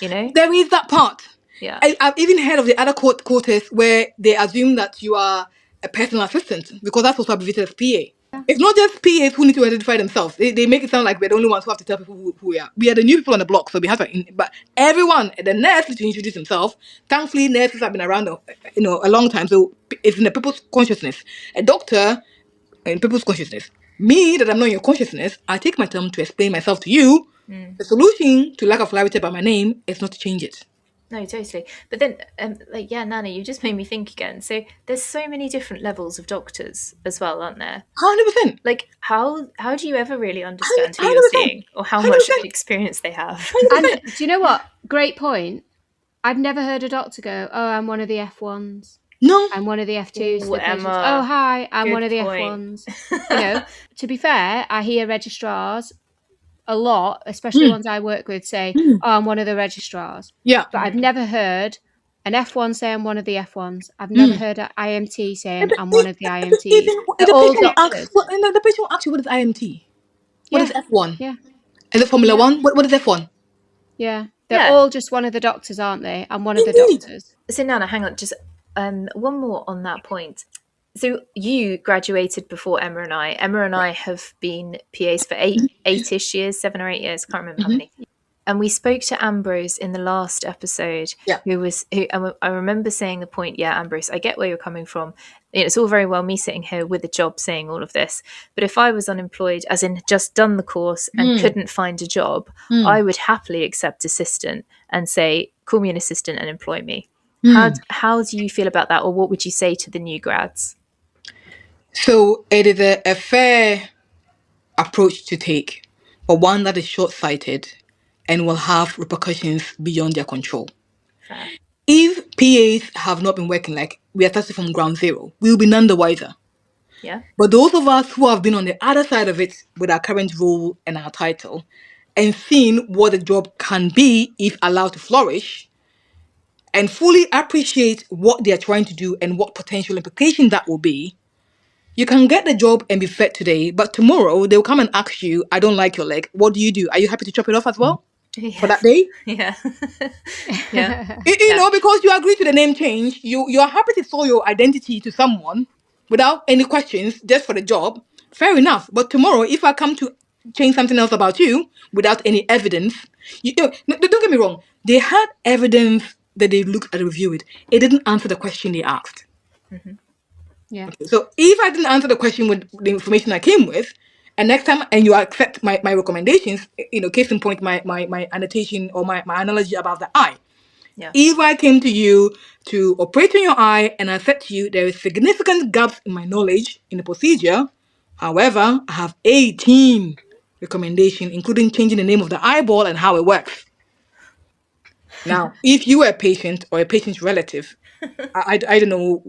You know? There is that part. Yeah. I've even heard of the other quarters where they assume that you are a personal assistant because that's also abbreviated as PA. It's not just PAs who need to identify themselves. They make it sound like we're the only ones who have to tell people who we are. We are the new people on the block, so we have to. But everyone, the nurse needs to introduce himself. Thankfully, nurses have been around, a long time, so it's in the people's consciousness. A doctor in people's consciousness. Me, that I'm not in your consciousness, I take my time to explain myself to you. The solution to lack of clarity about my name is not to change it. No, totally. But then, Nana, you just made me think again. So there's so many different levels of doctors as well, aren't there? 100%. Like, how do you ever really understand who you're seeing or how much experience they have? And do you know what? Great point. I've never heard a doctor go, oh, I'm one of the F1s. No. I'm one of the F2s. Ooh, Emma, oh, hi, I'm good one of the point. F1s. To be fair, I hear registrars a lot, especially ones I work with, say, oh, I'm one of the registrars. Yeah. But I've never heard an F1 say I'm one of the F1s. I've never heard an IMT saying I'm one of the IMTs. They're all doctors. The patient will ask you, what is IMT? What is F1? Yeah. Is it Formula 1? What is F1? Yeah. They're all just one of the doctors, aren't they? I'm one of the doctors. So, Nana, hang on. Just one more on that point. So you graduated before Emma and I. Emma and I have been PAs for eight-ish years, 7 or 8 years. Can't remember how many. And we spoke to Ambrose in the last episode, who I remember saying the point, Ambrose, I get where you're coming from. It's all very well me sitting here with a job saying all of this. But if I was unemployed, as in just done the course and couldn't find a job, I would happily accept assistant and say, call me an assistant and employ me. How do you feel about that? Or what would you say to the new grads? So it is a fair approach to take, but one that is short-sighted and will have repercussions beyond their control. Fair. If PAs have not been working, like we are starting from ground zero, we will be none the wiser. Yeah. But those of us who have been on the other side of it with our current role and our title and seen what the job can be if allowed to flourish and fully appreciate what they are trying to do and what potential implication that will be, you can get the job and be fed today, but tomorrow they'll come and ask you, I don't like your leg. What do you do? Are you happy to chop it off as well for that day? Yeah. Yeah. Because you agree to the name change, you are happy to sell your identity to someone without any questions just for the job. Fair enough. But tomorrow, if I come to change something else about you without any evidence, don't get me wrong. They had evidence that they looked at the review it. It didn't answer the question they asked. Yeah. Okay, so if I didn't answer the question with the information I came with, and next time and you accept my recommendations, case in point, my annotation or my analogy about the eye. Yeah. If I came to you to operate on your eye and I said to you there is significant gaps in my knowledge in the procedure, however, I have 18 recommendations, including changing the name of the eyeball and how it works. Now, if you were a patient or a patient's relative, I don't know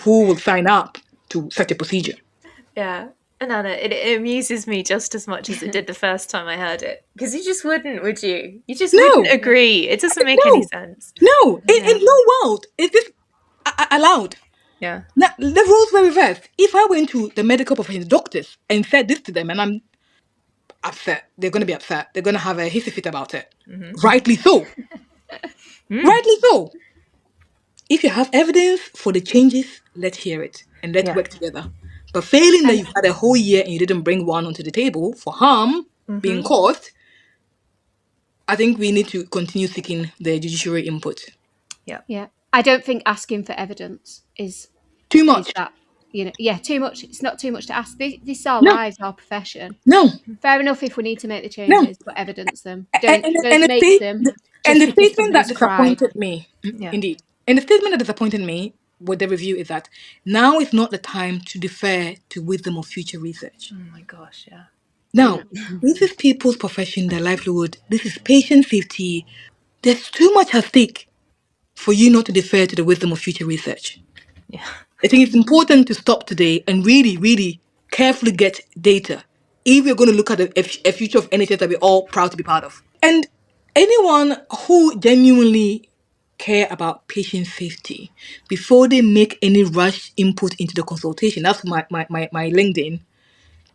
who will sign up to such a procedure. Yeah. And Anna, it amuses me just as much as it did the first time I heard it. Because you just wouldn't, would you? You just wouldn't agree. It doesn't make any sense. No, in no world is this allowed. Yeah. Now, the roles were reversed. If I went to the medical professional doctors and said this to them and I'm upset, they're going to be upset. They're going to have a hissy fit about it. Rightly so. Rightly so. If you have evidence for the changes, let's hear it and let's work together. But failing that you've had a whole year and you didn't bring one onto the table for harm being caused, I think we need to continue seeking the judiciary input. Yeah. I don't think asking for evidence is too much. too much. It's not too much to ask. This is our No, lives, our profession. no, Fair enough if we need to make the no. changes, but evidence them. And, Don't and, don't and, the, make sta- them and just the because statement that somebody's cried. disappointed me, Yeah. indeed, and the statement that disappointed me with the review is that now is not the time to defer to wisdom of future research. Oh my gosh, yeah. Now, this is people's profession, their livelihood. This is patient safety. There's too much at stake for you not to defer to the wisdom of future research. Yeah. I think it's important to stop today and really, really carefully get data if we're going to look at a future of NHS that we're all proud to be part of. And anyone who genuinely care about patient safety before they make any rush input into the consultation, that's my LinkedIn,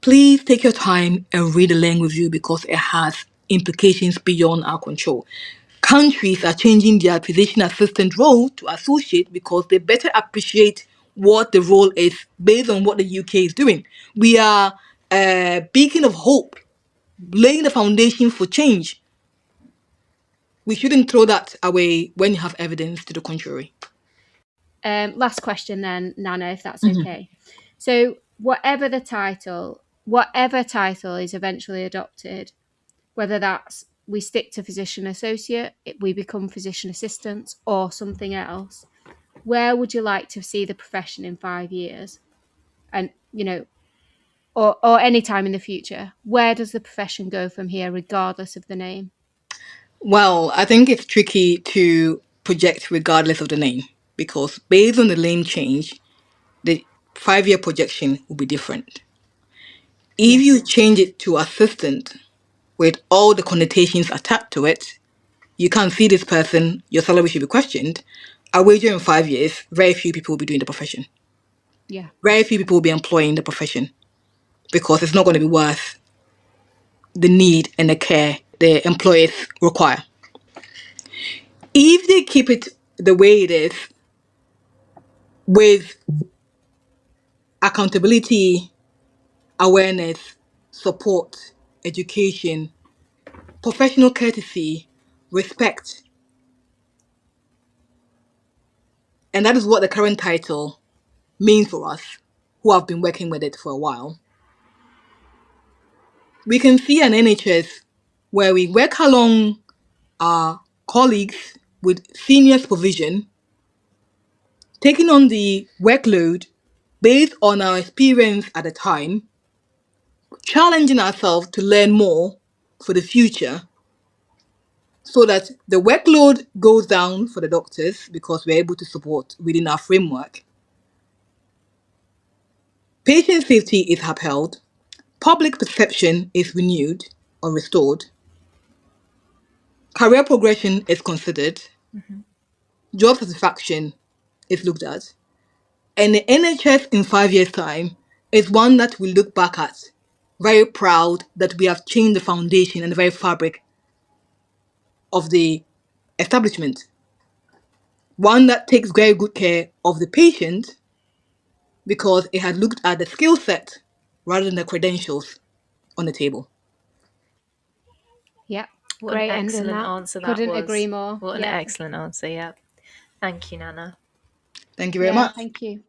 please take your time and read the Lang review because it has implications beyond our control. Countries are changing their physician assistant role to associate because they better appreciate what the role is based on what the UK is doing. We are a beacon of hope, laying the foundation for change. We shouldn't throw that away when you have evidence to the contrary. Last question then, Nana, if that's okay. So whatever title is eventually adopted, whether that's we stick to physician associate, we become physician assistants or something else, where would you like to see the profession in 5 years? And, or any time in the future, where does the profession go from here, regardless of the name? Well, I think it's tricky to project regardless of the name because based on the name change, the 5-year projection will be different. If you change it to assistant with all the connotations attached to it, you can't see this person, your salary should be questioned. I wager in 5 years, very few people will be doing the profession. Yeah. Very few people will be employing the profession because it's not going to be worth the need and the care the employers require. If they keep it the way it is, with accountability, awareness, support, education, professional courtesy, respect, and that is what the current title means for us who have been working with it for a while. We can see an NHS where we work along our colleagues with senior supervision, taking on the workload based on our experience at the time, challenging ourselves to learn more for the future so that the workload goes down for the doctors because we're able to support within our framework. Patient safety is upheld, public perception is renewed or restored, career progression is considered, job satisfaction is looked at, and the NHS in 5 years' time is one that we look back at, very proud that we have changed the foundation and the very fabric of the establishment. One that takes very good care of the patient because it had looked at the skill set rather than the credentials on the table. Yeah. What an Great ending excellent that. answer that Couldn't was. agree more. What an Yeah. excellent answer, yeah. Thank you, Nana. Thank you very Yeah, much. thank you.